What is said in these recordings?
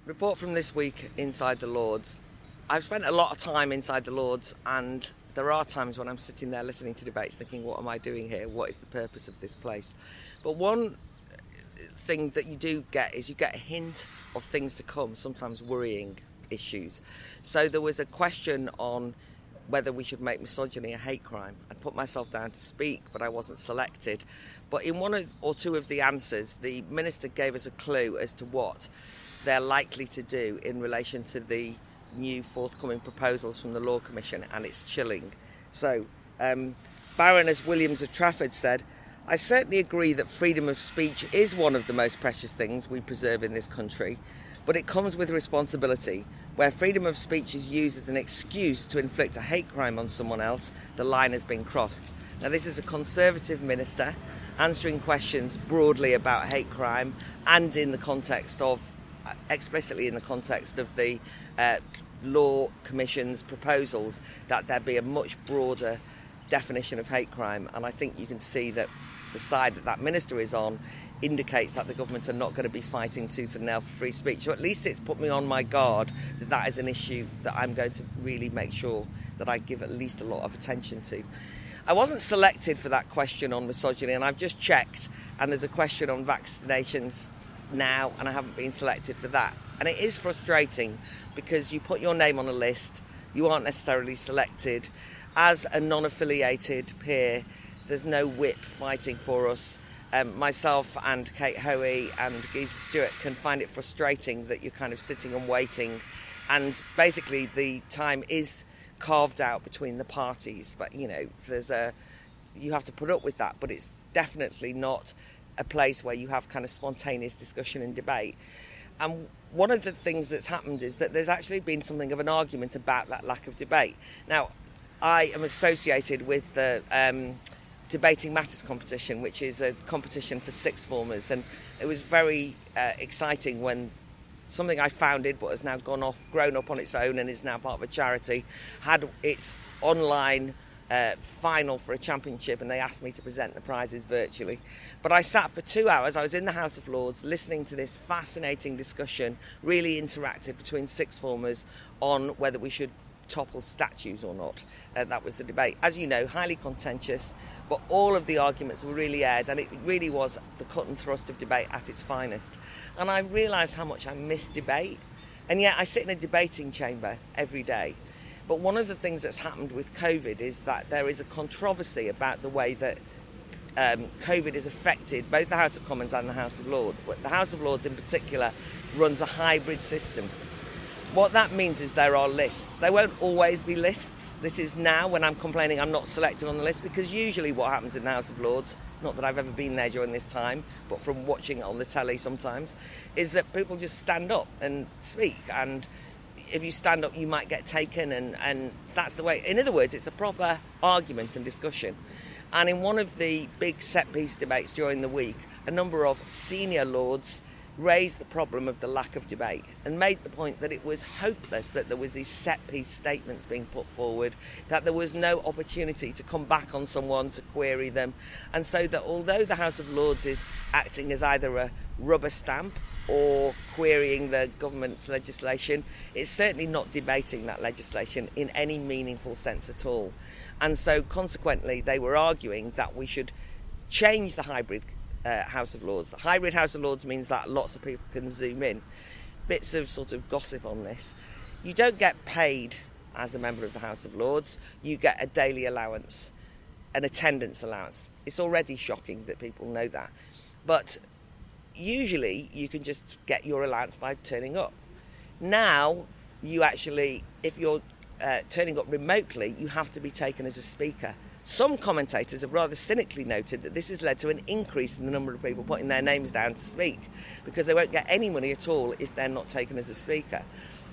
Report from this week inside the Lords. I've spent a lot of time inside the Lords, and there are times when I'm sitting there listening to debates thinking, what am I doing here? What is the purpose of this place? But one thing that you do get is you get a hint of things to come, sometimes worrying issues. So there was a question on whether we should make misogyny a hate crime. I put myself down to speak, but I wasn't selected. But in one or two of the answers, the minister gave us a clue as to what they're likely to do in relation to the new forthcoming proposals from the Law Commission, and it's chilling. So, Baroness Williams of Trafford said, "I certainly agree that freedom of speech is one of the most precious things we preserve in this country, but it comes with responsibility. Where freedom of speech is used as an excuse to inflict a hate crime on someone else, the line has been crossed." Now, this is a Conservative minister answering questions broadly about hate crime and in the context of explicitly in the context of the Law Commission's proposals that there be a much broader definition of hate crime. And I think you can see that the side that minister is on indicates that the government are not going to be fighting tooth and nail for free speech. So at least it's put me on my guard that that is an issue that I'm going to really make sure that I give at least a lot of attention to. I wasn't selected for that question on misogyny, and I've just checked, and there's a question on vaccinations now, and I haven't been selected for that. And it is frustrating because you put your name on a list, you aren't necessarily selected. As a non-affiliated peer, there's no whip fighting for us. Myself and Kate Hoey and Geezer Stewart can find it frustrating that you're kind of sitting and waiting, and basically the time is carved out between the parties, but you have to put up with that, but it's definitely not a place where you have kind of spontaneous discussion and debate. And one of the things that's happened is that there's actually been something of an argument about that lack of debate. Now, I am associated with the Debating Matters competition, which is a competition for sixth formers, and it was very exciting when something I founded but has now grown up on its own and is now part of a charity, had its online final for a championship, and they asked me to present the prizes virtually. But I sat for 2 hours, I was in the House of Lords listening to this fascinating discussion, really interactive, between sixth formers on whether we should topple statues or not. That was the debate. As you know, highly contentious, but all of the arguments were really aired, and it really was the cut and thrust of debate at its finest. And I realised how much I miss debate, and yet I sit in a debating chamber every day. But one of the things that's happened with COVID is that there is a controversy about the way that COVID has affected both the House of Commons and the House of Lords. But the House of Lords in particular runs a hybrid system. What that means is there are lists. There won't always be lists. This is now when I'm complaining I'm not selected on the list, because usually what happens in the House of Lords, not that I've ever been there during this time, but from watching it on the telly sometimes, is that people just stand up and speak, and if you stand up you might get taken, and that's the way. In other words, it's a proper argument and discussion. And in one of the big set-piece debates during the week, a number of senior lords raised the problem of the lack of debate and made the point that it was hopeless that there was these set-piece statements being put forward, that there was no opportunity to come back on someone, to query them, and so that although the House of Lords is acting as either a rubber stamp or querying the government's legislation, it's certainly not debating that legislation in any meaningful sense at all. And so consequently they were arguing that we should change the hybrid House of Lords. The hybrid House of Lords means that lots of people can zoom in. Bits of sort of gossip on this. You don't get paid as a member of the House of Lords. You get a daily allowance, an attendance allowance. It's already shocking that people know that. But usually you can just get your allowance by turning up. Now, you actually, if you're turning up remotely, you have to be taken as a speaker. Some commentators have rather cynically noted that this has led to an increase in the number of people putting their names down to speak, because they won't get any money at all if they're not taken as a speaker.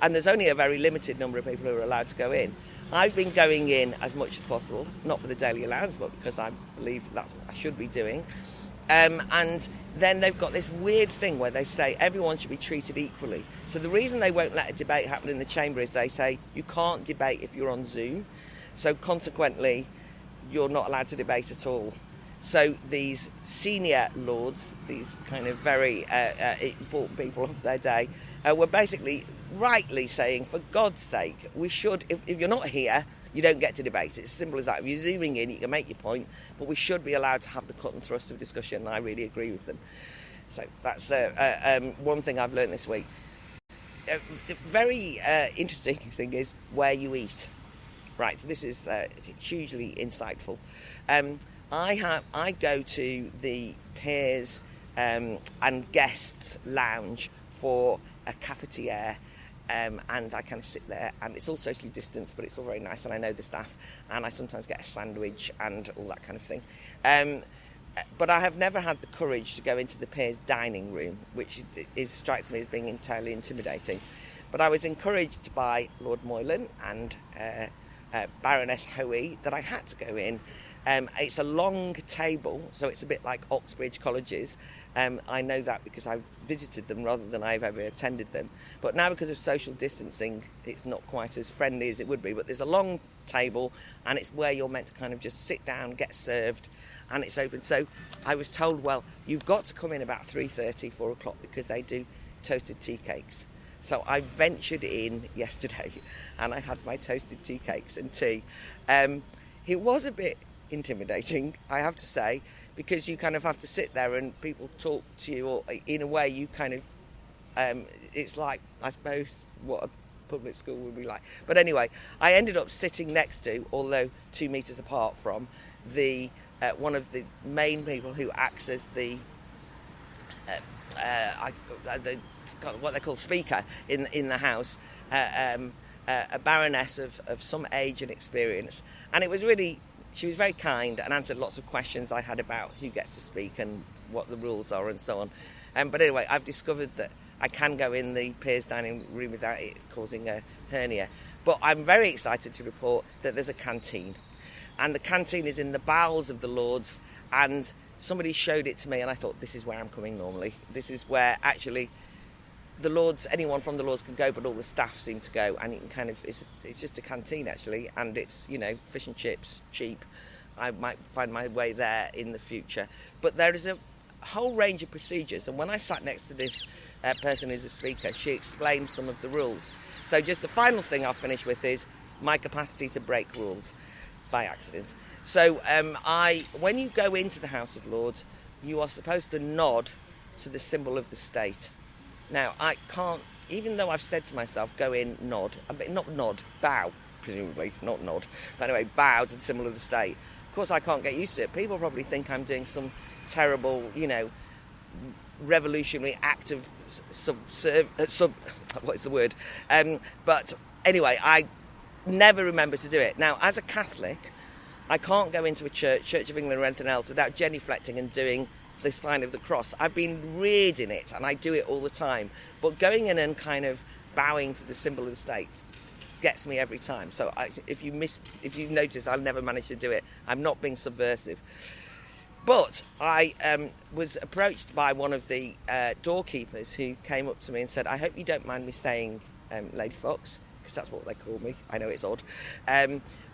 And there's only a very limited number of people who are allowed to go in. I've been going in as much as possible, not for the daily allowance, but because I believe that's what I should be doing. And then they've got this weird thing where they say everyone should be treated equally. So the reason they won't let a debate happen in the chamber is they say you can't debate if you're on Zoom. So consequently, you're not allowed to debate at all. So these senior lords, these kind of very important people of their day, were basically rightly saying, for God's sake, we should, if you're not here, you don't get to debate. It's as simple as that. If you're zooming in, you can make your point, but we should be allowed to have the cut and thrust of discussion, and I really agree with them. So that's one thing I've learned this week. The very interesting thing is where you eat. Right, so this is hugely insightful. I go to the Peers and Guests Lounge for a cafetiere, and I kind of sit there, and it's all socially distanced, but it's all very nice, and I know the staff, and I sometimes get a sandwich and all that kind of thing. But I have never had the courage to go into the Peers dining room, which strikes me as being entirely intimidating. But I was encouraged by Lord Moylan and Baroness Hoey that I had to go in. It's a long table, so it's a bit like Oxbridge colleges. I know that because I've visited them rather than I've ever attended them. But now, because of social distancing, it's not quite as friendly as it would be. But there's a long table, and it's where you're meant to kind of just sit down, get served, and it's open. So I was told, well, you've got to come in about 3:30, 4 o'clock, because they do toasted tea cakes. So I ventured in yesterday, and I had my toasted tea cakes and tea. It was a bit intimidating, I have to say, because you kind of have to sit there and people talk to you, or in a way you kind of, it's like, I suppose, what a public school would be like. But anyway, I ended up sitting next to, although 2 metres apart from, the one of the main people who acts as the what they call speaker in the house, a baroness of some age and experience, and it was really, she was very kind and answered lots of questions I had about who gets to speak and what the rules are and so on. But anyway, I've discovered that I can go in the Peers dining room without it causing a hernia. But I'm very excited to report that there's a canteen. And the canteen is in the bowels of the Lords, and somebody showed it to me, and I thought, this is where I'm coming normally. This is where actually the Lords, anyone from the Lords can go, but all the staff seem to go, and you can kind of, it's just a canteen actually, and it's, you know, fish and chips, cheap. I might find my way there in the future. But there is a whole range of procedures, and when I sat next to this person who's a speaker, she explained some of the rules. So just the final thing I'll finish with is my capacity to break rules by accident. So when you go into the House of Lords, you are supposed to nod to the symbol of the state. Now, I can't, even though I've said to myself, go in, nod, not nod, bow, presumably, not nod, but anyway, bow to the symbol of the state. Of course, I can't get used to it. People probably think I'm doing some terrible, you know, revolutionary act of what is the word? But anyway, I never remember to do it. Now, as a Catholic, I can't go into a Church of England or anything else without genuflecting and doing the sign of the cross. I've been reared in it, and I do it all the time. But going in and kind of bowing to the symbol of the state gets me every time. So if you notice, I'll never manage to do it. I'm not being subversive. But I was approached by one of the doorkeepers who came up to me and said, I hope you don't mind me saying, Lady Fox, because that's what they call me. I know it's odd.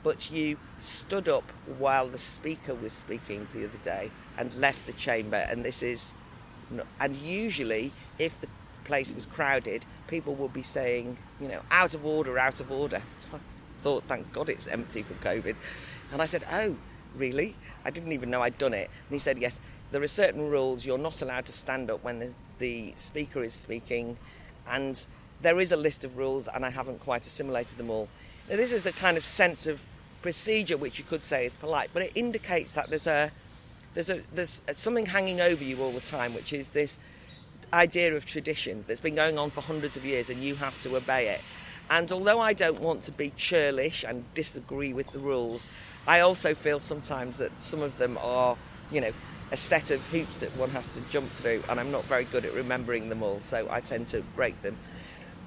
But you stood up while the speaker was speaking the other day and left the chamber. And this is, and usually if the place was crowded, people would be saying, you know, out of order, out of order. So I thought, thank God it's empty for COVID. And I said, oh, really? I didn't even know I'd done it. And he said, yes, there are certain rules. You're not allowed to stand up when the speaker is speaking. And there is a list of rules, and I haven't quite assimilated them all. Now, this is a kind of sense of procedure, which you could say is polite, but it indicates that there's something hanging over you all the time, which is this idea of tradition that's been going on for hundreds of years, and you have to obey it. And although I don't want to be churlish and disagree with the rules, I also feel sometimes that some of them are, you know, a set of hoops that one has to jump through, and I'm not very good at remembering them all, so I tend to break them.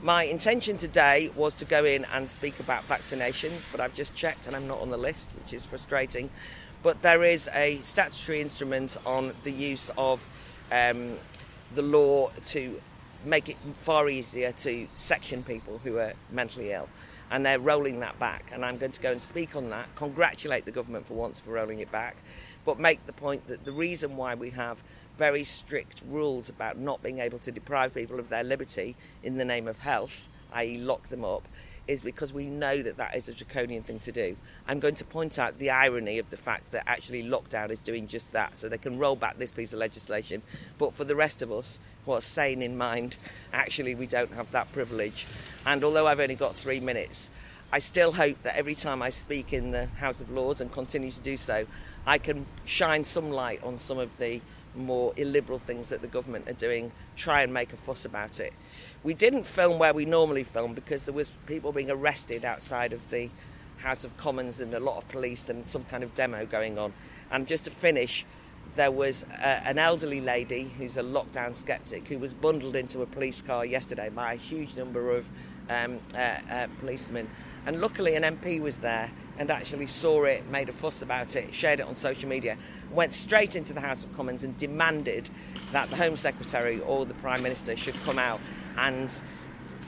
My intention today was to go in and speak about vaccinations, but I've just checked and I'm not on the list, which is frustrating. But there is a statutory instrument on the use of the law to make it far easier to section people who are mentally ill. And they're rolling that back. And I'm going to go and speak on that, congratulate the government for once for rolling it back. but make the point that the reason why we have very strict rules about not being able to deprive people of their liberty in the name of health, i.e. lock them up, is because we know that that is a draconian thing to do. I'm going to point out the irony of the fact that actually lockdown is doing just that, so they can roll back this piece of legislation, but for the rest of us who are sane in mind, actually we don't have that privilege. And although I've only got 3 minutes, I still hope that every time I speak in the House of Lords, and continue to do so, I can shine some light on some of the more illiberal things that the government are doing, try and make a fuss about it. We didn't film where we normally film because there was people being arrested outside of the House of Commons and a lot of police and some kind of demo going on. And just to finish, there was an elderly lady who's a lockdown skeptic who was bundled into a police car yesterday by a huge number of policemen. And luckily an MP was there and actually saw it, made a fuss about it, shared it on social media, went straight into the House of Commons and demanded that the Home Secretary or the Prime Minister should come out and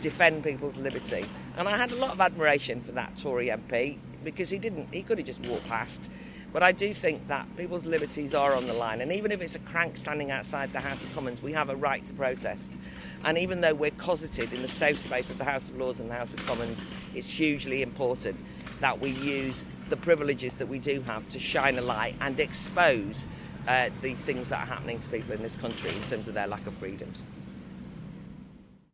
defend people's liberty. And I had a lot of admiration for that Tory MP because he could have just walked past. But I do think that people's liberties are on the line. And even if it's a crank standing outside the House of Commons, we have a right to protest. And even though we're cosseted in the safe space of the House of Lords and the House of Commons, it's hugely important that we use the privileges that we do have to shine a light and expose the things that are happening to people in this country in terms of their lack of freedoms.